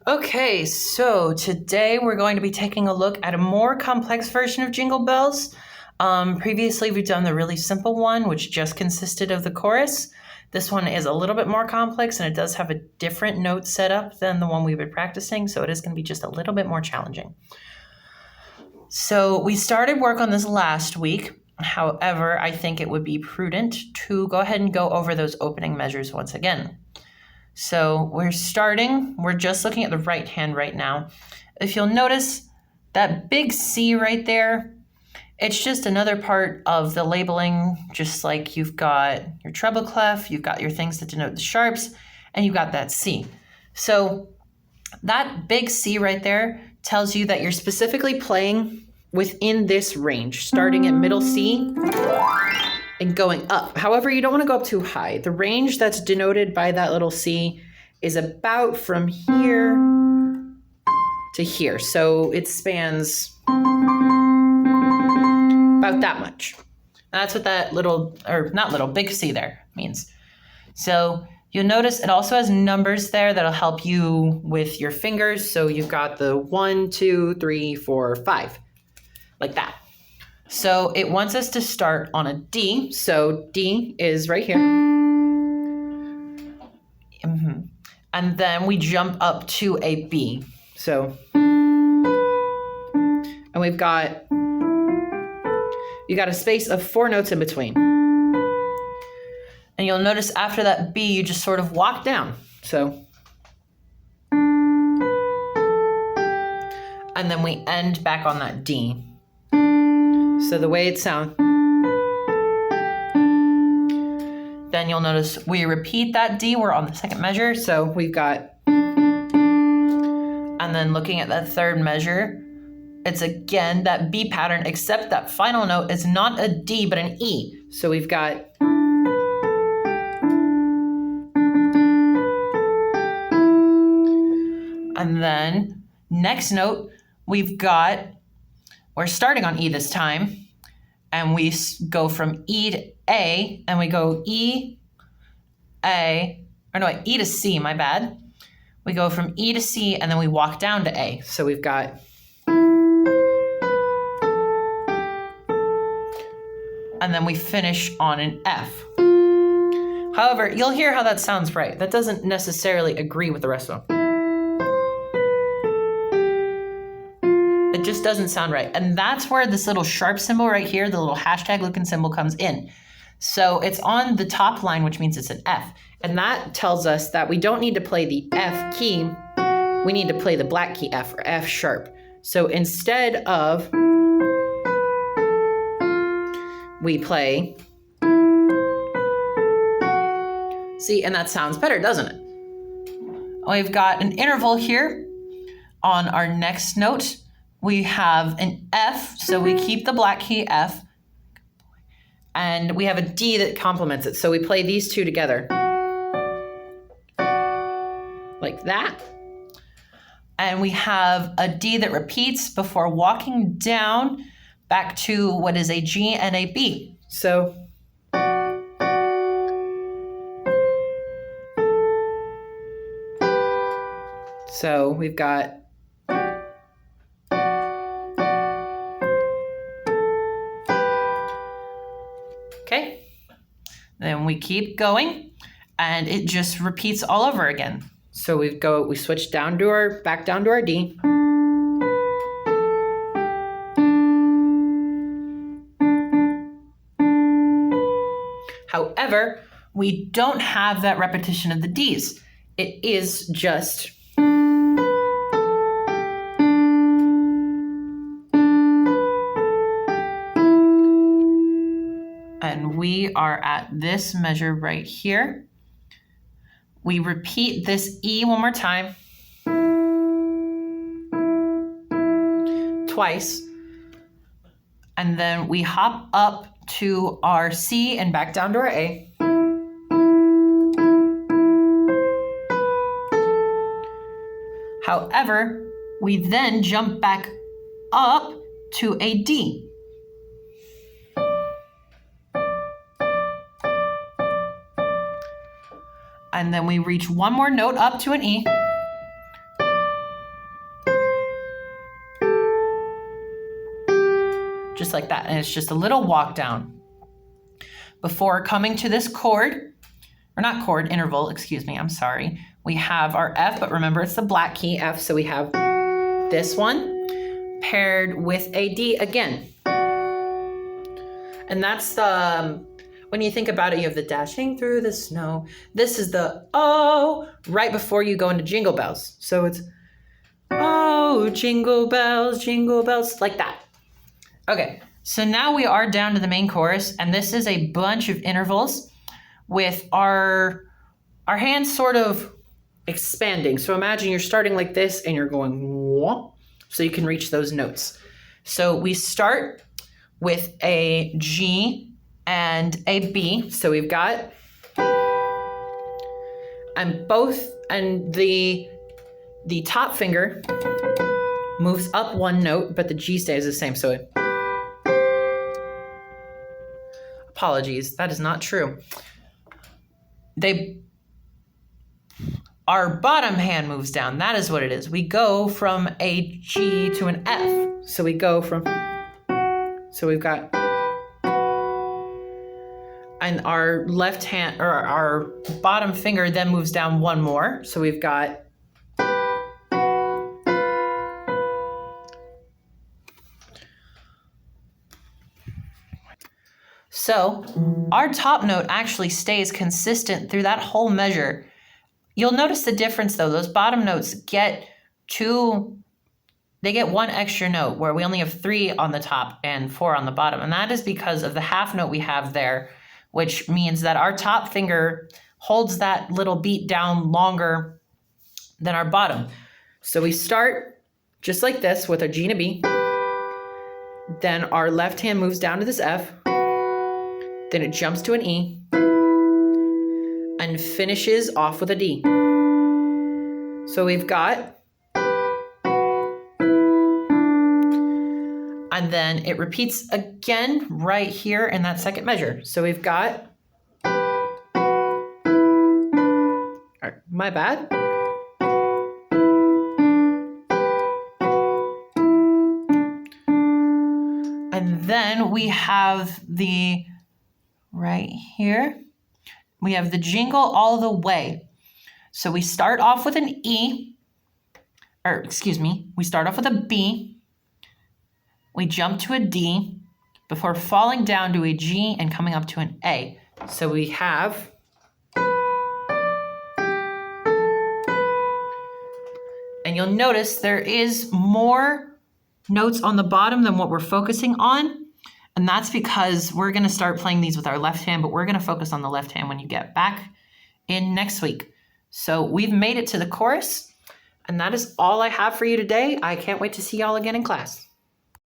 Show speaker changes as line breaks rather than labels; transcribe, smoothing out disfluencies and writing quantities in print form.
Okay, so today we're going to be taking a look at a more complex version of Jingle Bells. Previously, we've done the really simple one, which just consisted of the chorus. This one is a little bit more complex, and it does have a different note setup than the one we've been practicing, so it is going to be just a little bit more challenging. So we started work on this last week. However, I think it would be prudent to go ahead and go over those opening measures once again. So we're just looking at the right hand right now. If you'll notice that big C right there, it's just another part of the labeling, just like you've got your treble clef, you've got your things that denote the sharps, and you've got that C. So that big C right there tells you that you're specifically playing within this range, starting at middle C and going up. However, you don't want to go up too high. The range that's denoted by that little C is about from here to here. So it spans about that much. And that's what that big C there means. So you'll notice it also has numbers there that'll help you with your fingers. So you've got the 1, 2, 3, 4, 5, like that. So it wants us to start on a D. So D is right here. And then we jump up to a B. So, and you got a space of 4 notes in between. And you'll notice after that B, you just sort of walk down. So, and then we end back on that D. So the way it sounds, then you'll notice we repeat that D. We're on the second measure. So we've got, and then looking at that third measure, it's again that B pattern, except that final note is not a D, but an E. So we've got, and then next note, we're starting on E this time, and we go from E to A, and we go E to C, my bad. We go from E to C, and then we walk down to A. So we've got, and then we finish on an F. However, you'll hear how that sounds right. That doesn't necessarily agree with the rest of them. It just doesn't sound right. And that's where this little sharp symbol right here, the little hashtag looking symbol, comes in. So it's on the top line, which means it's an F. And that tells us that we don't need to play the F key. We need to play the black key F, or F sharp. So instead of, we play, see, and that sounds better, doesn't it? We've got an interval here on our next note. We have an F, so we keep the black key F, and we have a D that complements it. So we play these two together, like that. And we have a D that repeats before walking down back to what is a G and a B. So, we've got, okay, then we keep going, and it just repeats all over again. So we switch back down to our D. However, we don't have that repetition of the Ds. It is just, and we are at this measure right here. We repeat this E one more time, twice, and then we hop up to our C and back down to our A. However, we then jump back up to a D. And then we reach one more note up to an E. just like that. And it's just a little walk down before coming to this chord, or not chord, interval, excuse me, I'm sorry. We have our F, but remember it's the black key F, so we have this one paired with a D again. And that's the, when you think about it, you have the dashing through the snow. This is the oh, right before you go into Jingle Bells. So it's oh, jingle bells, like that. Okay, so now we are down to the main chorus, and this is a bunch of intervals with our hands sort of expanding. So imagine you're starting like this and you're going whoop, so you can reach those notes. So we start with a G and a B. So we've got, and the top finger moves up one note, but the G stays the same. So it, apologies, that is not true. Our bottom hand moves down. That is what it is. We go from a G to an F. So we go from, so we've got, and our left hand, or our bottom finger then moves down one more. So we've got, so our top note actually stays consistent through that whole measure. You'll notice the difference though. Those bottom notes get they get one extra note, where we only have 3 on the top and 4 on the bottom. And that is because of the half note we have there, which means that our top finger holds that little beat down longer than our bottom. So we start just like this with a G and a B. Then our left hand moves down to this F. Then it jumps to an E and finishes off with a D. So we've got, and then it repeats again right here in that second measure. So we've got, my bad. And then we have the, right here, we have the Jingle All the Way. So we start off with an E, or excuse me, we start off with a B, we jump to a D before falling down to a G and coming up to an A. So we have, and you'll notice there is more notes on the bottom than what we're focusing on. And that's because we're going to start playing these with our left hand, but we're going to focus on the left hand when you get back in next week. So we've made it to the chorus, and that is all I have for you today. I can't wait to see y'all again in class.